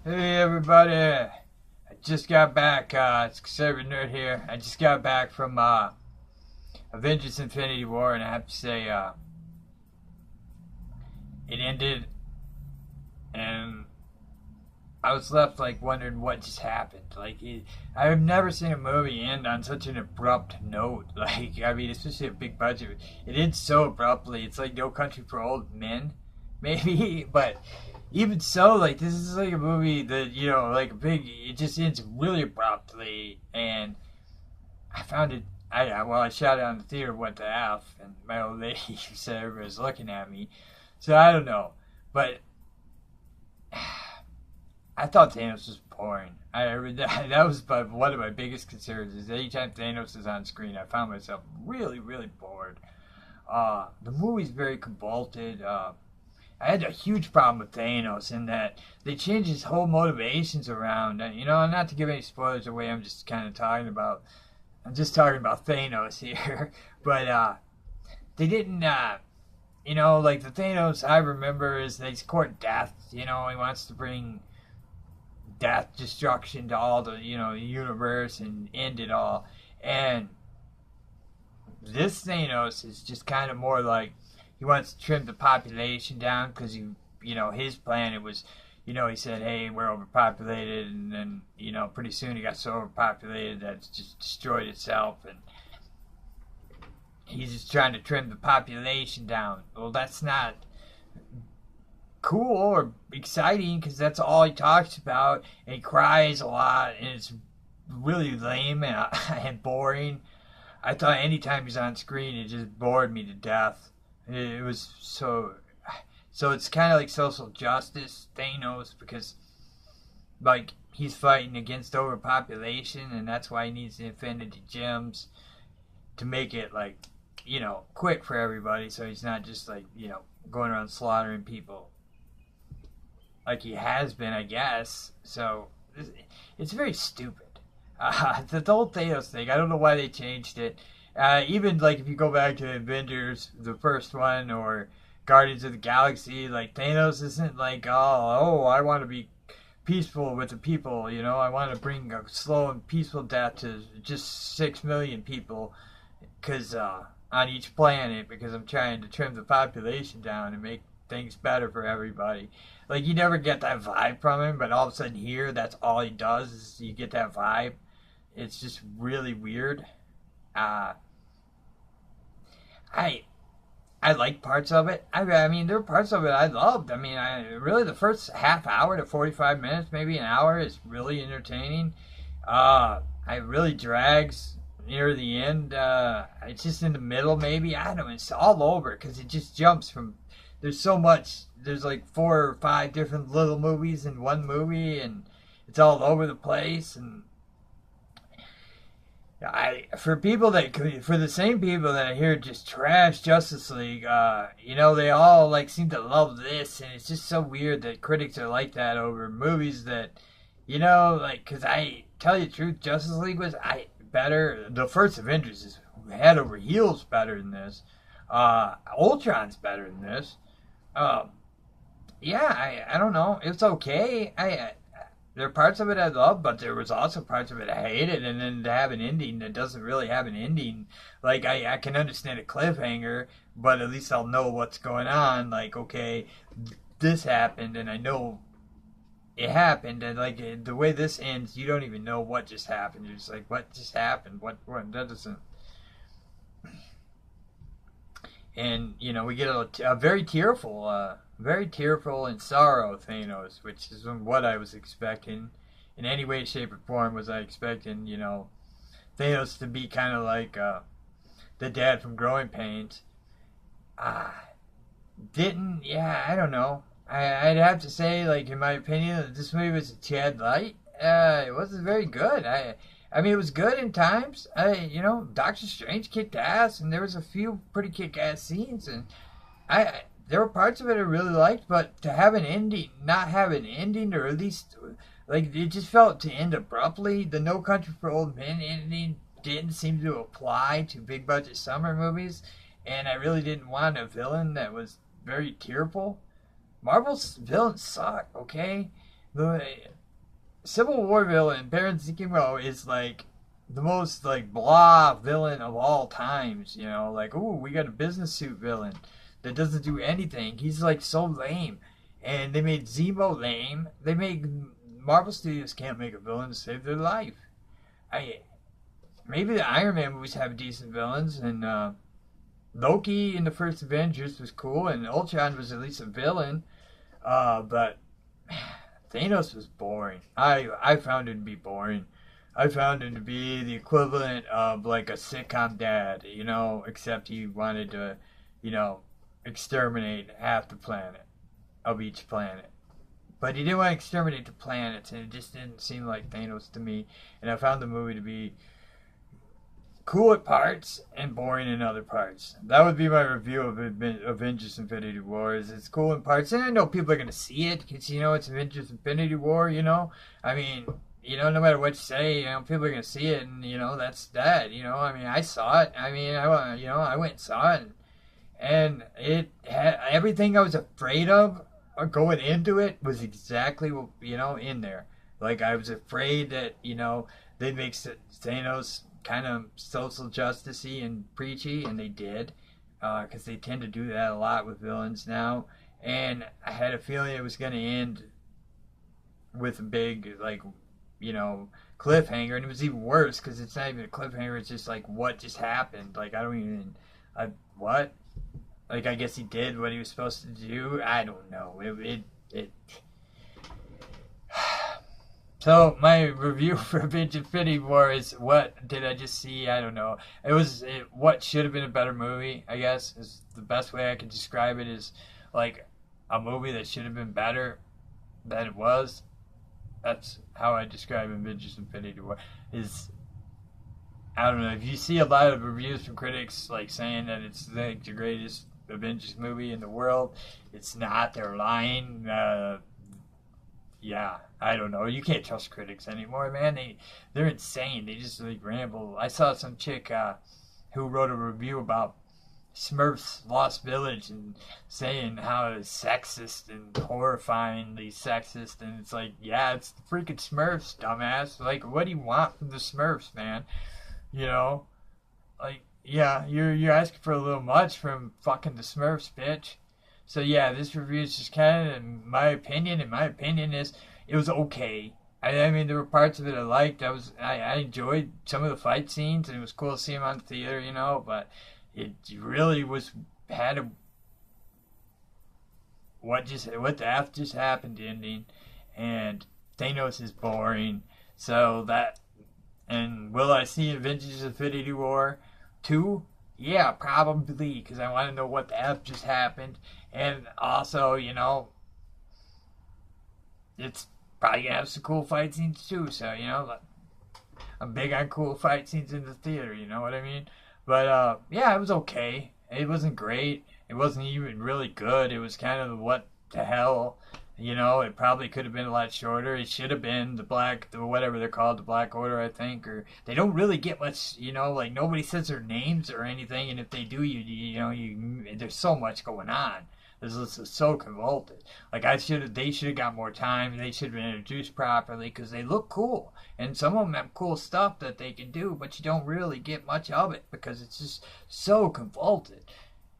Hey everybody, I just got back, it's Conservative Nerd here. I just got back from Avengers Infinity War, and I have to say, it ended, and I was left like wondering what just happened. I've never seen a movie end on such an abrupt note. Especially a big budget. It ends so abruptly. It's like No Country for Old Men, maybe, but even so, like this is like a movie that like a big. It just ends really abruptly, and I found it. I shouted out in the theater, "What the f?" And my old lady said everybody was looking at me. So I don't know, but I thought Thanos was boring. That was one of my biggest concerns. Is anytime Thanos is on screen, I found myself really, really bored. The movie's very convoluted. I had a huge problem with Thanos in that they changed his whole motivations around. Not to give any spoilers away, I'm just talking about Thanos here. But they didn't, like the Thanos I remember is that he's court death. He wants to bring death, destruction to all the, universe and end it all. And this Thanos is just kind of more like he wants to trim the population down because his planet was, he said, hey, we're overpopulated, and then pretty soon it got so overpopulated that it's just destroyed itself, and he's just trying to trim the population down. Well, that's not cool or exciting because that's all he talks about, and he cries a lot, and it's really lame and boring. I thought anytime he's on screen, it just bored me to death. It was so it's kind of like social justice Thanos because like he's fighting against overpopulation, and that's why he needs the Infinity Gems to make it like quick for everybody, so he's not just like going around slaughtering people like he has been, I guess. So it's very stupid. The whole Thanos thing, I don't know why they changed it. Even like if you go back to Avengers, the first one, or Guardians of the Galaxy, like Thanos isn't like, oh, I want to be peaceful with the people, I want to bring a slow and peaceful death to just 6 million people, because on each planet, because I'm trying to trim the population down and make things better for everybody. Like you never get that vibe from him, but all of a sudden here, that's all he does is you get that vibe. It's just really weird. Uh, I I like parts of it. I mean, there were parts of it I loved. I mean, really the first half hour to 45 minutes, maybe an hour, is really entertaining. It really drags near the end. It's just in the middle, maybe. I don't know. It's all over because it just jumps from. There's so much. There's like 4 or 5 different little movies in one movie, and it's all over the place. And for the same people that I hear just trash Justice League, they all like seem to love this, and it's just so weird that critics are like that over movies that, because I tell you the truth, Justice League was better. The first Avengers is head over heels better than this. Ultron's better than this. I don't know. It's okay. There are parts of it I love, but there was also parts of it I hated, and then to have an ending that doesn't really have an ending, like I can understand a cliffhanger, but at least I'll know what's going on. Like, okay, this happened, and I know it happened, and like the way this ends, you don't even know what just happened. You're just like, what just happened? What that doesn't. And we get a very tearful and sorrow Thanos, which is what I was expecting. In any way, shape, or form, was I expecting, Thanos to be kind of like the dad from Growing Pains. Didn't, yeah, I don't know. I'd have to say, like, in my opinion, that this movie was a tad light. It wasn't very good. I mean, it was good in times. Doctor Strange kicked ass, and there was a few pretty kick-ass scenes, and there were parts of it I really liked, but to have an ending, not have an ending, or at least, like, it just felt to end abruptly. The No Country for Old Men ending didn't seem to apply to big-budget summer movies, and I really didn't want a villain that was very tearful. Marvel's villains suck, okay? The Civil War villain Baron Zemo is like the most like blah villain of all times. You know, like ooh, we got a business suit villain that doesn't do anything. He's like so lame, and they made Zemo lame. They make Marvel Studios can't make a villain to save their life. I maybe the Iron Man movies have decent villains, and Loki in the first Avengers was cool, and Ultron was at least a villain. But Thanos was boring. I found him to be boring. I found him to be the equivalent of like a sitcom dad, you know, except he wanted to, you know, exterminate half the planet of each planet. But he didn't want to exterminate the planets, and it just didn't seem like Thanos to me. And I found the movie to be cool at parts and boring in other parts. That would be my review of Avengers Infinity War. It's cool in parts, and I know people are going to see it because, you know, it's Avengers Infinity War, you know? I mean, you know, no matter what you say, you know, people are going to see it, and, you know, that's that, you know? I mean, I saw it. I mean, I went and saw it, and it had everything I was afraid of going into it was exactly, you know, in there. Like, I was afraid that, you know, they'd make Thanos kind of social justicey and preachy, and they did, because they tend to do that a lot with villains now. And I had a feeling it was going to end with a big, like, you know, cliffhanger, and it was even worse because it's not even a cliffhanger. It's just like, what just happened? Like, I don't even, what? Like, I guess he did what he was supposed to do. I don't know. It So my review for Avengers Infinity War is what did I just see? I don't know. What should have been a better movie, I guess, is the best way I could describe it, is like a movie that should have been better than it was. That's how I describe Avengers Infinity War. Is I don't know, if you see a lot of reviews from critics like saying that it's like the greatest Avengers movie in the world, it's not. They're lying. Yeah, I don't know. You can't trust critics anymore, man. They're insane. They just like ramble. I saw some chick who wrote a review about Smurfs Lost Village and saying how it's sexist and horrifyingly sexist, and it's like, yeah, it's the freaking Smurfs, dumbass. Like, what do you want from the Smurfs, man? You know, like, yeah, you're asking for a little much from fucking the Smurfs, bitch. So yeah, this review is just kind of my opinion, and my opinion is it was okay. I mean, there were parts of it I liked. I enjoyed some of the fight scenes, and it was cool to see them on theater, you know. But it really had a what the f just happened ending, and Thanos is boring. So that, and will I see Avengers Infinity War 2? Yeah, probably, because I want to know what the F just happened. And also, you know, it's probably going to have some cool fight scenes too. So, you know, I'm big on cool fight scenes in the theater, you know what I mean? But, yeah, it was okay. It wasn't great. It wasn't even really good. It was kind of what the hell. You know, it probably could have been a lot shorter. It should have been whatever they're called, the Black Order, I think. Or they don't really get much, you know, like nobody says their names or anything. And if they do, there's so much going on. This is so convoluted. Like they should have got more time. They should have been introduced properly because they look cool. And some of them have cool stuff that they can do, but you don't really get much of it because it's just so convoluted.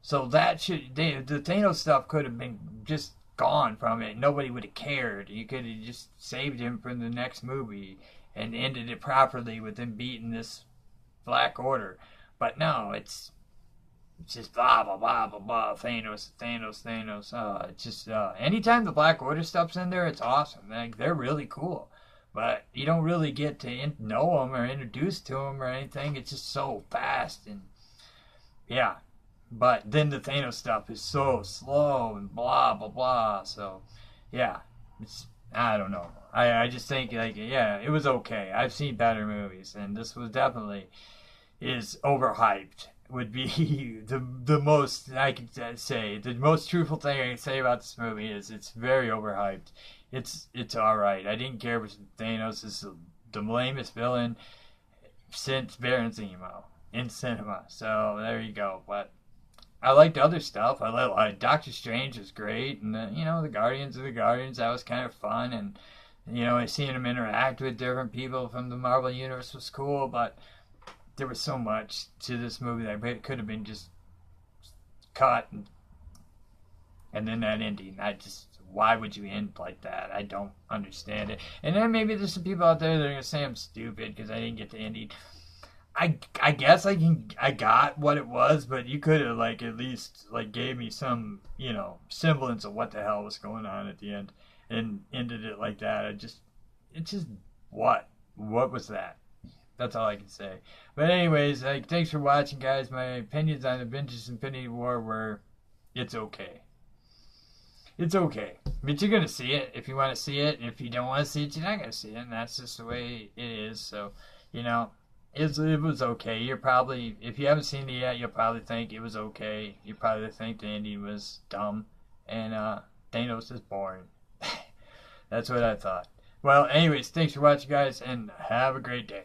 So the Thanos stuff could have been just gone from it. Nobody would have cared. You could have just saved him from the next movie and ended it properly with him beating this Black Order. But no, it's just blah blah blah blah blah. Thanos. It's just anytime the Black Order stuff's in there, it's awesome. Like, they're really cool. But you don't really get to know them or introduced to them or anything. It's just so fast, and yeah. But then the Thanos stuff is so slow and blah blah blah. So yeah, I don't know. I just think, like, yeah, it was okay. I've seen better movies, and this was definitely is overhyped. Would be the most I could say. The most truthful thing I can say about this movie is it's very overhyped. It's all right. I didn't care if Thanos is the lamest villain since Baron Zemo in cinema. So there you go. But I liked other stuff. I liked Doctor Strange was great, and the Guardians of the Guardians, that was kind of fun, and You know, seeing him interact with different people from the Marvel Universe was cool, but there was so much to this movie that could have been just cut and then that ending. Why would you end like that? I don't understand it. And then maybe there's some people out there that are gonna say I'm stupid because I didn't get the ending. I guess I got what it was, but you could have like at least like gave me some semblance of what the hell was going on at the end and ended it like that. It's just what was that? That's all I can say. But anyways, like thanks for watching, guys. My opinions on Avengers Infinity War were it's okay. It's okay. But you're gonna see it if you want to see it. And if you don't want to see it, you're not gonna see it, and that's just the way it is. So, it was okay. You're probably, if you haven't seen it yet, you'll probably think it was okay. You probably think the ending was dumb, and Thanos is boring. That's what I thought. Well, anyways, thanks for watching, guys, and have a great day.